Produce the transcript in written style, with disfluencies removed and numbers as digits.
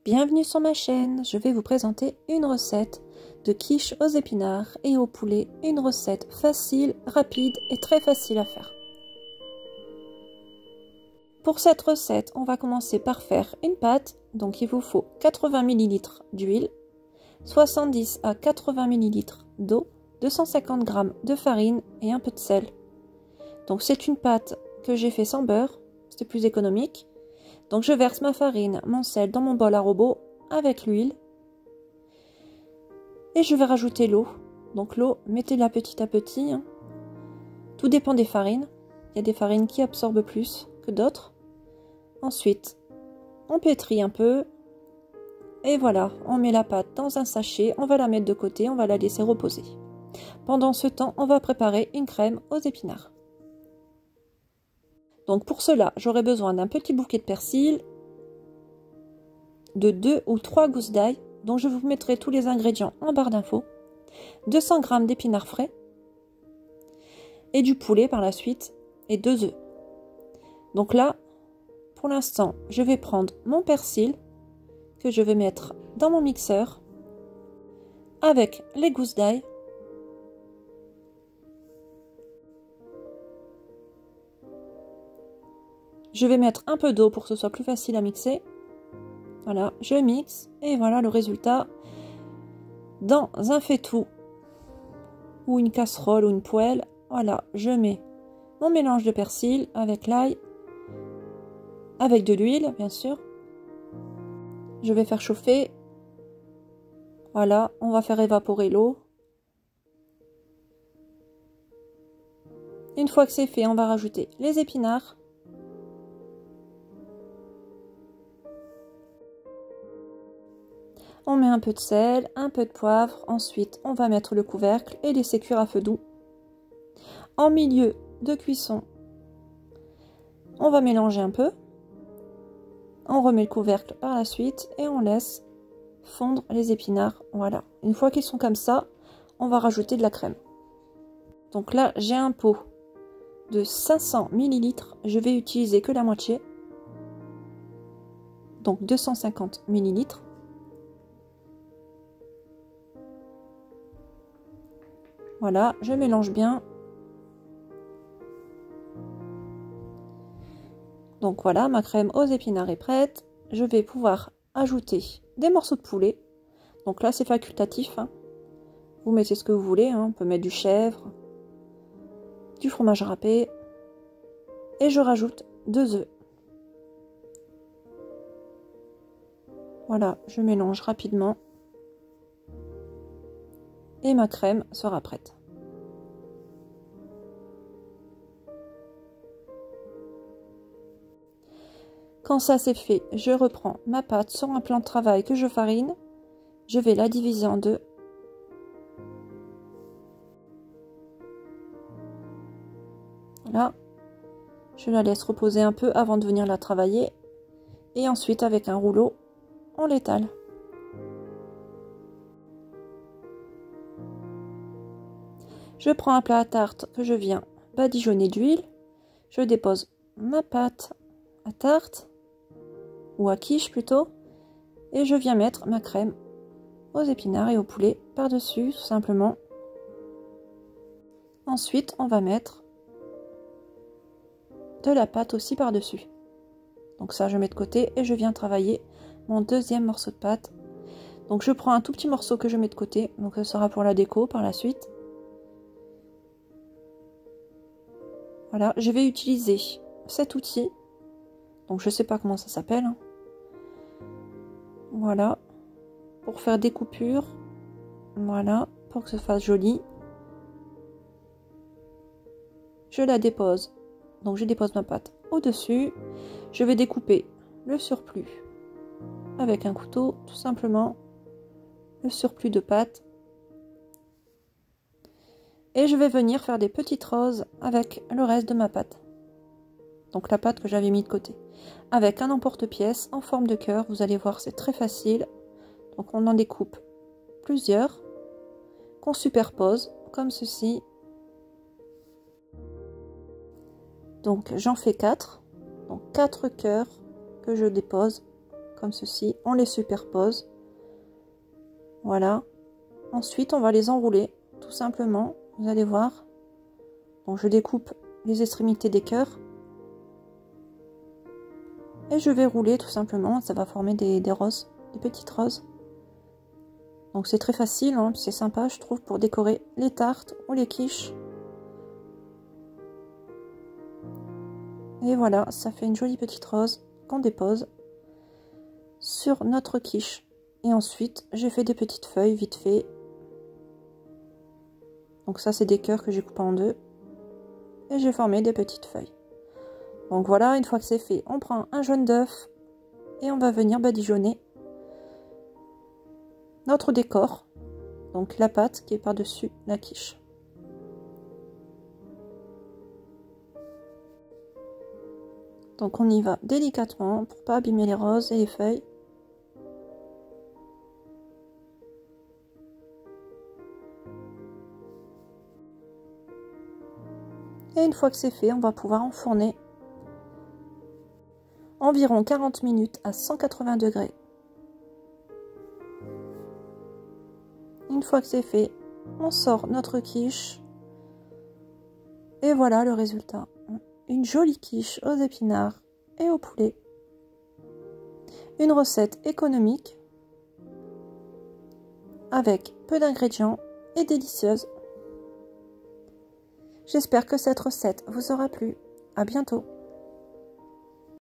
Bienvenue sur ma chaîne, je vais vous présenter une recette de quiche aux épinards et au poulet, une recette facile, rapide et très facile à faire. Pour cette recette, on va commencer par faire une pâte, donc il vous faut 80 ml d'huile, 70 à 80 ml d'eau, 250 g de farine et un peu de sel. Donc c'est une pâte que j'ai fait sans beurre, c'était plus économique. Donc je verse ma farine, mon sel dans mon bol à robot avec l'huile. Et je vais rajouter l'eau. Donc l'eau, mettez-la petit à petit. Tout dépend des farines. Il y a des farines qui absorbent plus que d'autres. Ensuite, on pétrit un peu. Et voilà, on met la pâte dans un sachet. On va la mettre de côté, on va la laisser reposer. Pendant ce temps, on va préparer une crème aux épinards. Donc pour cela, j'aurai besoin d'un petit bouquet de persil, de 2 ou 3 gousses d'ail, dont je vous mettrai tous les ingrédients en barre d'infos, 200 g d'épinards frais, et du poulet par la suite, et 2 œufs. Donc là, pour l'instant, je vais prendre mon persil, que je vais mettre dans mon mixeur, avec les gousses d'ail, je vais mettre un peu d'eau pour que ce soit plus facile à mixer. Voilà, je mixe et voilà le résultat. Dans un faitout ou une casserole ou une poêle, voilà, je mets mon mélange de persil avec l'ail, avec de l'huile bien sûr. Je vais faire chauffer. Voilà, on va faire évaporer l'eau. Une fois que c'est fait, on va rajouter les épinards. On met un peu de sel, un peu de poivre. Ensuite, on va mettre le couvercle et laisser cuire à feu doux. En milieu de cuisson, on va mélanger un peu. On remet le couvercle par la suite et on laisse fondre les épinards. Voilà. Une fois qu'ils sont comme ça, on va rajouter de la crème. Donc là, j'ai un pot de 500 ml. Je vais utiliser que la moitié. Donc 250 ml. Voilà, je mélange bien. Donc voilà, ma crème aux épinards est prête. Je vais pouvoir ajouter des morceaux de poulet. Donc là, c'est facultatif. Vous mettez ce que vous voulez. On peut mettre du chèvre, du fromage râpé. Et je rajoute 2 œufs. Voilà, je mélange rapidement. Et ma crème sera prête. Quand ça c'est fait, je reprends ma pâte sur un plan de travail que je farine. Je vais la diviser en deux. Voilà. Je la laisse reposer un peu avant de venir la travailler. Et ensuite, avec un rouleau, on l'étale. Je prends un plat à tarte que je viens badigeonner d'huile. Je dépose ma pâte à tarte, ou à quiche plutôt, et je viens mettre ma crème aux épinards et au poulet par-dessus, tout simplement. Ensuite, on va mettre de la pâte aussi par-dessus. Donc ça, je mets de côté et je viens travailler mon deuxième morceau de pâte. Donc je prends un tout petit morceau que je mets de côté, donc ce sera pour la déco par la suite. Voilà, je vais utiliser cet outil. Donc je sais pas comment ça s'appelle. Voilà, pour faire des coupures. Voilà, pour que ce fasse joli. Je la dépose. Donc je dépose ma pâte au-dessus. Je vais découper le surplus avec un couteau, tout simplement. Le surplus de pâte. Et je vais venir faire des petites roses avec le reste de ma pâte. Donc la pâte que j'avais mis de côté. Avec un emporte-pièce en forme de cœur. Vous allez voir, c'est très facile. Donc on en découpe plusieurs. Qu'on superpose comme ceci. Donc j'en fais 4. Donc 4 cœurs que je dépose comme ceci. On les superpose. Voilà. Ensuite, on va les enrouler, tout simplement. Vous allez voir. Donc, je découpe les extrémités des cœurs. Et je vais rouler, tout simplement. Ça va former des roses, des petites roses. Donc, c'est très facile, hein, c'est sympa, je trouve, pour décorer les tartes ou les quiches. Et voilà, ça fait une jolie petite rose qu'on dépose sur notre quiche. Et ensuite, j'ai fait des petites feuilles vite fait. Donc ça, c'est des cœurs que j'ai coupés en deux. Et j'ai formé des petites feuilles. Donc voilà, une fois que c'est fait, on prend un jaune d'œuf et on va venir badigeonner notre décor. Donc la pâte qui est par-dessus la quiche. Donc on y va délicatement pour pas abîmer les roses et les feuilles. Et une fois que c'est fait, on va pouvoir enfourner environ 40 minutes à 180 degrés. Une fois que c'est fait, on sort notre quiche. Et voilà le résultat. Une jolie quiche aux épinards et au poulet. Une recette économique avec peu d'ingrédients et délicieuse. J'espère que cette recette vous aura plu. À bientôt.